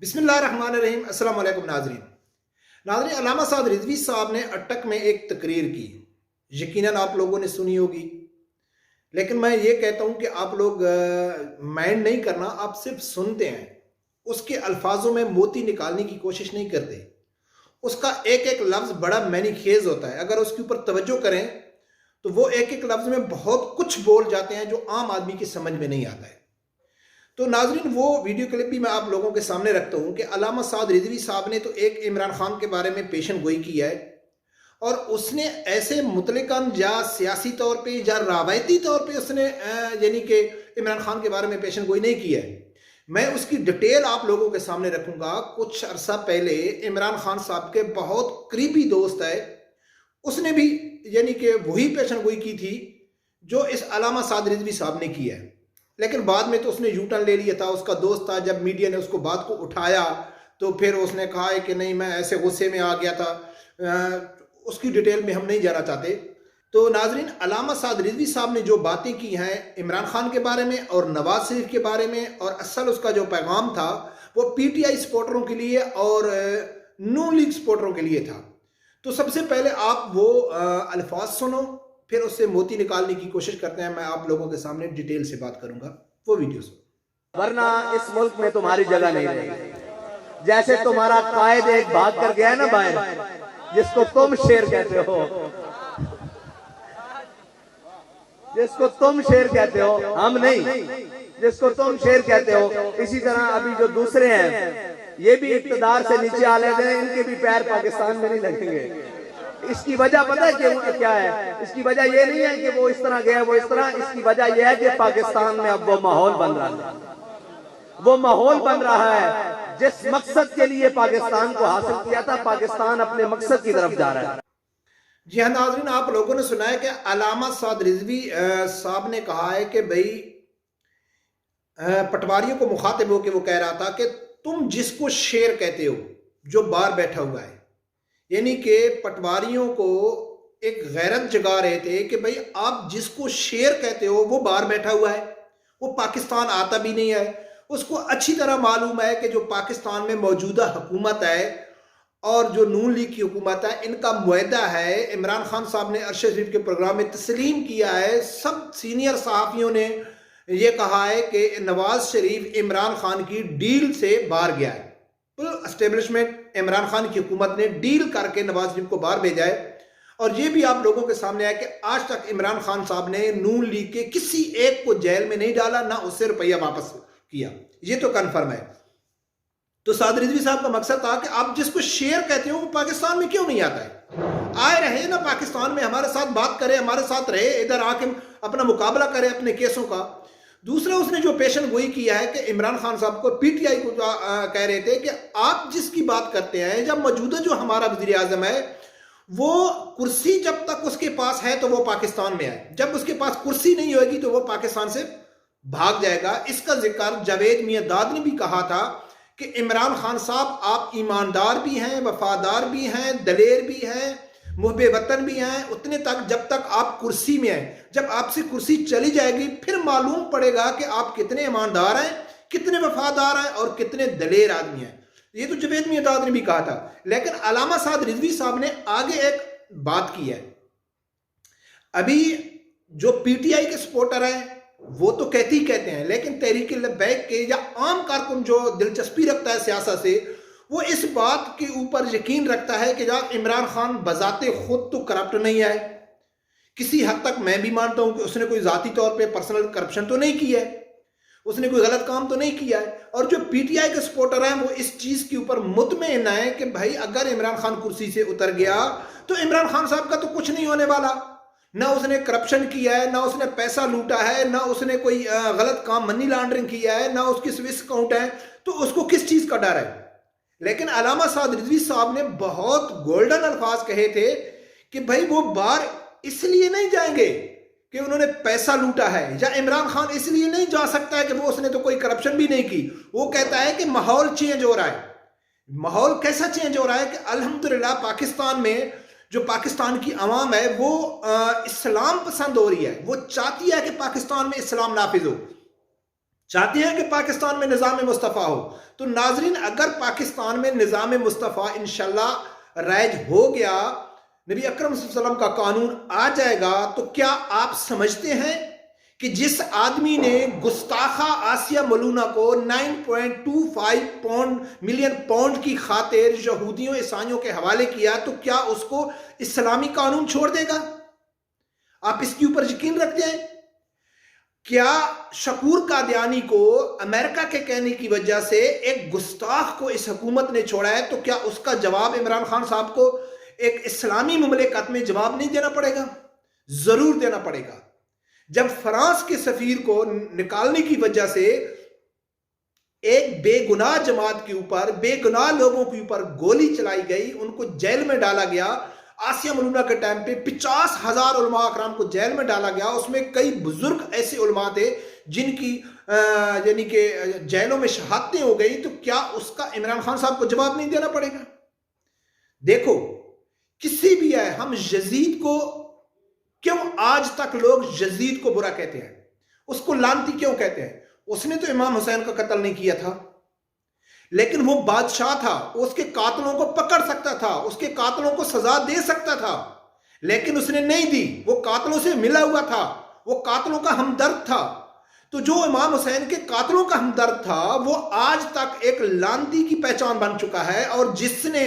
बिस्मिल्लाहिर्रहमानिर्रहीम। अस्सलाम वालेकुम नाज़रीन। अल्लामा साद रिज़वी साहब ने अटक में एक तकरीर की, यकीनन आप लोगों ने सुनी होगी। लेकिन मैं ये कहता हूँ कि आप लोग माइंड नहीं करना, आप सिर्फ सुनते हैं। उसके अल्फाजों में मोती निकालने की कोशिश नहीं करते। उसका एक एक लफ्ज़ बड़ा मैनीखेज होता है। अगर उसके ऊपर तवज्जो करें तो वो एक एक लफ्ज़ में बहुत कुछ बोल जाते हैं जो आम आदमी की समझ में नहीं आता है। तो नाजरीन, वो वीडियो क्लिप भी मैं आप लोगों के सामने रखता हूँ कि अल्लामा साद रिज़वी साहब ने तो एक इमरान खान के बारे में पेशन गोई की है, और उसने ऐसे मुतलकन या सियासी तौर पे या रवायती तौर पे उसने यानी कि इमरान खान के बारे में पेशन गोई नहीं की है। मैं उसकी डिटेल आप लोगों के सामने रखूंगा। कुछ अरसा पहले इमरान खान साहब के बहुत करीबी दोस्त है, उसने भी यानी कि वही पेशन गोई की थी जो इस अल्लामा साद रिज़वी साहब ने की है। लेकिन बाद में तो उसने यू टर्न ले लिया था। उसका दोस्त था, जब मीडिया ने उसको बात को उठाया तो फिर उसने कहा है कि नहीं, मैं ऐसे गुस्से में आ गया था। उसकी डिटेल में हम नहीं जाना चाहते। तो नाजरीन, अल्लामा साद रिज़वी साहब ने जो बातें की हैं इमरान खान के बारे में और नवाज शरीफ के बारे में, और असल उसका जो पैगाम था वो पीटीआई सपोर्टरों के लिए और नून लीग सपोर्टरों के लिए था। तो सबसे पहले आप वो अल्फाज सुनो, फिर उससे मोती निकालने की कोशिश करते हैं। मैं आप लोगों के सामने डिटेल से बात करूंगा, वो वीडियो सुनो। वरना इस मुल्क में तुम्हारी जगह नहीं रहेगी। जैसे तुम्हारा कायद एक भाग कर गया है ना बाहर, जिसको तुम शेर कहते हो, जिसको तुम शेर कहते हो, हम नहीं, जिसको तुम शेर कहते हो। इसी तरह अभी जो दूसरे हैं ये भी इक़्तिदार से नीचे आ लेते हैं, इनके भी पैर पाकिस्तान में नहीं लगेंगे। इसकी वजह पता है कि क्या है? इसकी वजह ये नहीं है कि वो इस तरह गया वो इस तरह, इसकी वजह यह है कि पाकिस्तान में अब वो माहौल बन रहा है। वो माहौल बन रहा है जिस मकसद के लिए पाकिस्तान को हासिल किया था, पाकिस्तान अपने मकसद की तरफ जा रहा है। जी हाँ नाज़रीन, आप लोगों ने सुना है कि अल्लामा साद रिज़वी साहब ने कहा है कि भाई पटवारियों को मुखातिब होकर वो कह रहा था कि तुम जिसको शेर कहते हो जो बाहर बैठा हुआ है, यानी कि पटवारियों को एक गैरत जगा रहे थे कि भाई आप जिसको शेर कहते हो वो बाहर बैठा हुआ है, वो पाकिस्तान आता भी नहीं है। उसको अच्छी तरह मालूम है कि जो पाकिस्तान में मौजूदा हुकूमत है और जो नून लीग की हुकूमत है, इनका मुआहदा है। इमरान खान साहब ने अरशद शरीफ के प्रोग्राम में तस्लीम किया है। सब सीनियर सहाफ़ियों ने यह कहा है कि नवाज शरीफ इमरान खान की डील से बाहर गया है। फुल एस्टेब्लिशमेंट इमरान खान की हुकूमत ने डील करके नवाज शरीफ को बाहर भेजा है। और ये भी आप लोगों के सामने है कि आज तक इमरान खान साहब ने नून लीग के किसी एक को जेल में नहीं डाला, ना उससे रुपया वापस किया, ये तो कन्फर्म है। तो साद रिज़वी साहब का मकसद था कि आप जिसको शेर कहते हो वो पाकिस्तान में क्यों नहीं आता है? आए रहे ना पाकिस्तान में, हमारे साथ बात करे, हमारे साथ रहे, इधर आके अपना मुकाबला करे अपने केसों का। दूसरा, उसने जो पेशन गोई किया है कि इमरान खान साहब को पीटीआई को कह रहे थे कि आप जिसकी बात करते हैं, जब मौजूदा जो हमारा वज़ीर आज़म है वो कुर्सी जब तक उसके पास है तो वो पाकिस्तान में है, जब उसके पास कुर्सी नहीं होगी तो वो पाकिस्तान से भाग जाएगा। इसका जिक्र जावेद मियाँदाद ने भी कहा था कि इमरान खान साहब आप ईमानदार भी हैं, वफादार भी हैं, दलेर भी हैं, मुहब्बे वतन भी हैं, उतने तक जब तक आप कुर्सी में हैं। जब आपसे कुर्सी चली जाएगी फिर मालूम पड़ेगा कि आप कितने ईमानदार हैं, कितने वफादार हैं और कितने दलेर आदमी हैं। ये तो जावेद मियाँदाद ने भी कहा था। लेकिन अल्लामा साद रिज़वी साहब ने आगे एक बात की है। अभी जो पीटीआई के सपोर्टर हैं वो तो कहते ही कहते हैं, लेकिन तहरीक लब्बैक के या आम कारकुन जो दिलचस्पी रखता है सियासत से, वो इस बात के ऊपर यकीन रखता है कि यार इमरान खान बजाते खुद तो करप्ट नहीं है। किसी हद तक मैं भी मानता हूं कि उसने कोई जाती तौर पे पर्सनल करप्शन तो नहीं किया है, उसने कोई गलत काम तो नहीं किया है। और जो पीटीआई के सपोर्टर हैं वो इस चीज के ऊपर मुतमईन है कि भाई अगर इमरान खान कुर्सी से उतर गया तो इमरान खान साहब का तो कुछ नहीं होने वाला। ना उसने करप्शन किया है, ना उसने पैसा लूटा है, ना उसने कोई गलत काम मनी लॉन्ड्रिंग किया है, ना उसकी स्विस अकाउंट है, तो उसको किस चीज का डर है? लेकिन अल्लामा साद रिज़वी साहब ने बहुत गोल्डन अल्फाज कहे थे कि भाई वो बाहर इसलिए नहीं जाएंगे कि उन्होंने पैसा लूटा है, या इमरान खान इसलिए नहीं जा सकता है कि वो उसने तो कोई करप्शन भी नहीं की। वो कहता है कि माहौल चेंज हो रहा है। माहौल कैसा चेंज हो रहा है कि अल्हम्दुलिल्लाह पाकिस्तान में जो पाकिस्तान की अवाम है वो इस्लाम पसंद हो रही है, वो चाहती है कि पाकिस्तान में इस्लाम नाफिज हो। चाहते हैं कि पाकिस्तान में निज़ाम मुस्तफ़ा हो। तो नाजरीन, अगर पाकिस्तान में निज़ाम मुस्तफ़ा इंशाल्लाह राइज हो गया, नबी अकरम सल्लल्लाहु अलैहि वसल्लम का कानून आ जाएगा, तो क्या आप समझते हैं कि जिस आदमी ने गुस्ताखा आसिया मलूना को 9.25 मिलियन पाउंड की खातिर यहूदियों ईसाइयों के हवाले किया, तो क्या उसको इस्लामी कानून छोड़ देगा? आप इसके ऊपर यकीन रखते हैं? क्या शकूर कादियानी को अमेरिका के कहने की वजह से एक गुस्ताख को इस हुकूमत ने छोड़ा है, तो क्या उसका जवाब इमरान खान साहब को एक इस्लामी मुमलिकत में जवाब नहीं देना पड़ेगा? जरूर देना पड़ेगा। जब फ्रांस के सफीर को निकालने की वजह से एक बेगुनाह जमात के ऊपर, बेगुनाह लोगों के ऊपर गोली चलाई गई, उनको जेल में डाला गया, आसिया मलूना के टाइम पे 50,000 उलमा अकराम को जेल में डाला गया, उसमें कई बुजुर्ग ऐसे उलमा थे जिनकी यानी कि जेलों में शहादतें हो गई, तो क्या उसका इमरान खान साहब को जवाब नहीं देना पड़ेगा? देखो, किसी भी है, हम यजीद को क्यों आज तक लोग यजीद को बुरा कहते हैं, उसको लानती क्यों कहते हैं? उसने तो इमाम हुसैन का कत्ल नहीं किया था, लेकिन वो बादशाह था, उसके कातलों को पकड़ सकता था, उसके कातलों को सजा दे सकता था, लेकिन उसने नहीं दी। वो कातलों से मिला हुआ था, वो कातलों का हमदर्द था। तो जो इमाम हुसैन के कातलों का हमदर्द था, वो आज तक एक लानती की पहचान बन चुका है। और जिसने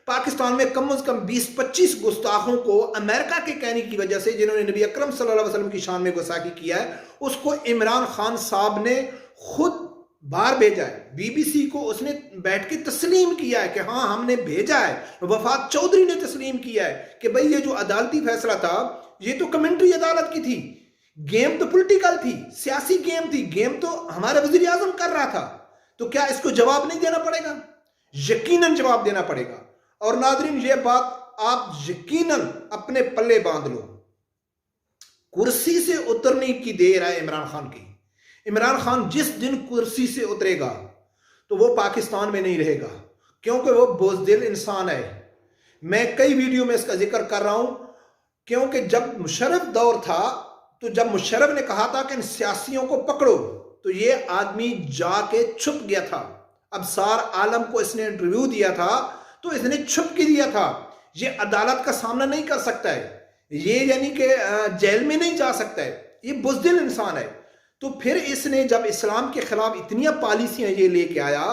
पाकिस्तान में कम से कम 20-25 गुस्ताखों को अमेरिका के कहने की वजह से, जिन्होंने नबी अकरम सल्लल्लाहु अलैहि वसल्लम की शान में गुस्ताखी किया है, उसको इमरान खान साहब ने खुद बाहर भेजा है। बीबीसी को उसने बैठ के तस्लीम किया है कि हाँ, हमने भेजा है। वफात चौधरी ने तस्लीम किया है कि भाई ये जो अदालती फैसला था, ये तो कमेंट्री अदालत की थी, गेम तो पॉलिटिकल थी, सियासी गेम थी, गेम तो हमारा वजीर आजम कर रहा था। तो क्या इसको जवाब नहीं देना पड़ेगा? यकीनन जवाब देना पड़ेगा। और नाजरीन, ये बात आप यकीनन अपने पल्ले बांध लो, कुर्सी से उतरने की देर है इमरान खान की। इमरान खान जिस दिन कुर्सी से उतरेगा तो वो पाकिस्तान में नहीं रहेगा, क्योंकि वो बोझदिल इंसान है। मैं कई वीडियो में इसका जिक्र कर रहा हूं, क्योंकि जब मुशर्रफ दौर था, तो जब मुशर्रफ ने कहा था कि इन सियासियों को पकड़ो, तो ये आदमी जाके छुप गया था। अब सार आलम को इसने इंटरव्यू दिया था, तो इसने छुप के दिया था। ये अदालत का सामना नहीं कर सकता है, ये यानी कि जेल में नहीं जा सकता है, ये बुज़दिल इंसान है। तो फिर इसने जब इस्लाम के खिलाफ इतनी पॉलिसियां ये लेके आया,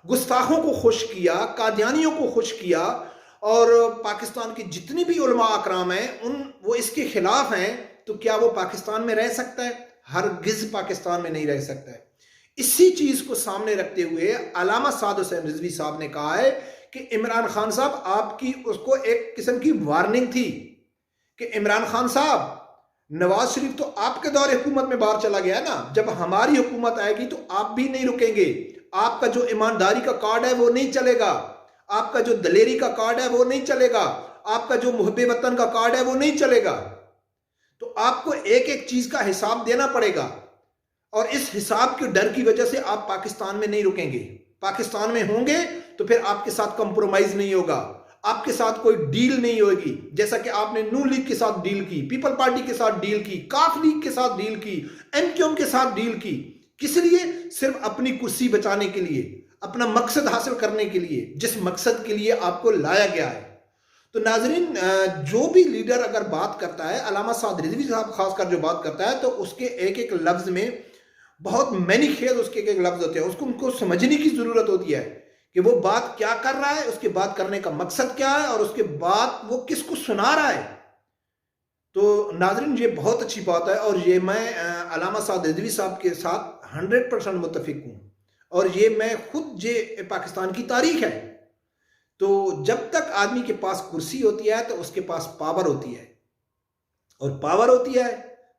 गुस्ताखों को खुश किया, कादियानियों को खुश किया, और पाकिस्तान के जितनी भी उलमा अकराम हैं वो इसके खिलाफ हैं, तो क्या वो पाकिस्तान में रह सकता है? हरगिज़ पाकिस्तान में नहीं रह सकता है। इसी चीज को सामने रखते हुए अल्लामा साद हुसैन रिजवी साहब ने कहा है कि इमरान खान साहब, आपकी उसको एक किस्म की वार्निंग थी कि इमरान खान साहब, नवाज शरीफ तो आपके दौरे हुकूमत में बाहर चला गया ना, जब हमारी हुकूमत आएगी तो आप भी नहीं रुकेंगे। आपका जो ईमानदारी का कार्ड है वो नहीं चलेगा, आपका जो दलेरी का कार्ड है वो नहीं चलेगा, आपका जो मुहब्बे वतन का कार्ड है वो नहीं चलेगा। तो आपको एक एक चीज का हिसाब देना पड़ेगा, और इस हिसाब के डर की वजह से आप पाकिस्तान में नहीं रुकेंगे। पाकिस्तान में होंगे तो फिर आपके साथ कंप्रोमाइज नहीं होगा, आपके साथ कोई डील नहीं होगी। जैसा कि आपने नून लीग के साथ डील की, पीपल पार्टी के साथ डील की, काफ लीग के साथ डील की, एमक्यूएम के साथ डील की। किस लिए? सिर्फ अपनी कुर्सी बचाने के लिए, अपना मकसद हासिल करने के लिए, जिस मकसद के लिए आपको लाया गया है। तो नाजरीन, जो भी लीडर अगर बात करता है, अल्लामा साद रिजवी साहब खासकर जो बात करता है, तो उसके एक एक लफ्ज में बहुत मैनी खेल उसके एक एक लफ्ज होते हैं। उसको उनको समझने की जरूरत होती है कि वो बात क्या कर रहा है, उसके बात करने का मकसद क्या है, और उसके बाद वो किसको सुना रहा है। तो नाजरीन, ये बहुत अच्छी बात है, और ये मैं अल्लामा साद रिजवी साहब के साथ 100% मुत्तफिक हूँ, और ये मैं खुद, ये पाकिस्तान की तारीख है। तो जब तक आदमी के पास कुर्सी होती है तो उसके पास पावर होती है, और पावर होती है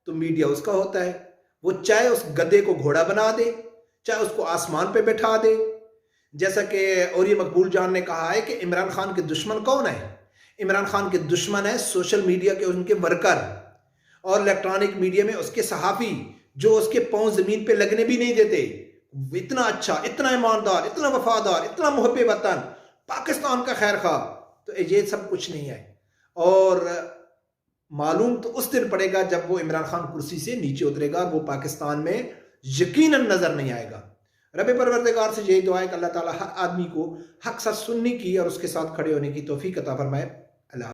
तो मीडिया उसका होता है। वो चाहे उस गधे को घोड़ा बना दे, चाहे उसको आसमान पे बैठा दे। जैसा कि और ये मकबूल जान ने कहा है कि इमरान खान के दुश्मन कौन है? इमरान खान के दुश्मन है सोशल मीडिया के उनके वर्कर और इलेक्ट्रॉनिक मीडिया में उसके सहाफ़ी, जो उसके पांव जमीन पे लगने भी नहीं देते। इतना अच्छा, इतना ईमानदार, इतना वफादार, इतना मुहब्बे वतन, पाकिस्तान का खैर खा, तो ये सब कुछ नहीं है। और मालूम तो उस दिन पड़ेगा जब वो इमरान खान कुर्सी से नीचे उतरेगा, वो पाकिस्तान में यकीनन नजर नहीं आएगा। रब परवरदिगार से यही दुआ है कि अल्लाह ताला हर आदमी को हक सच सुनने की और उसके साथ खड़े होने की तौफीक अता फरमाए।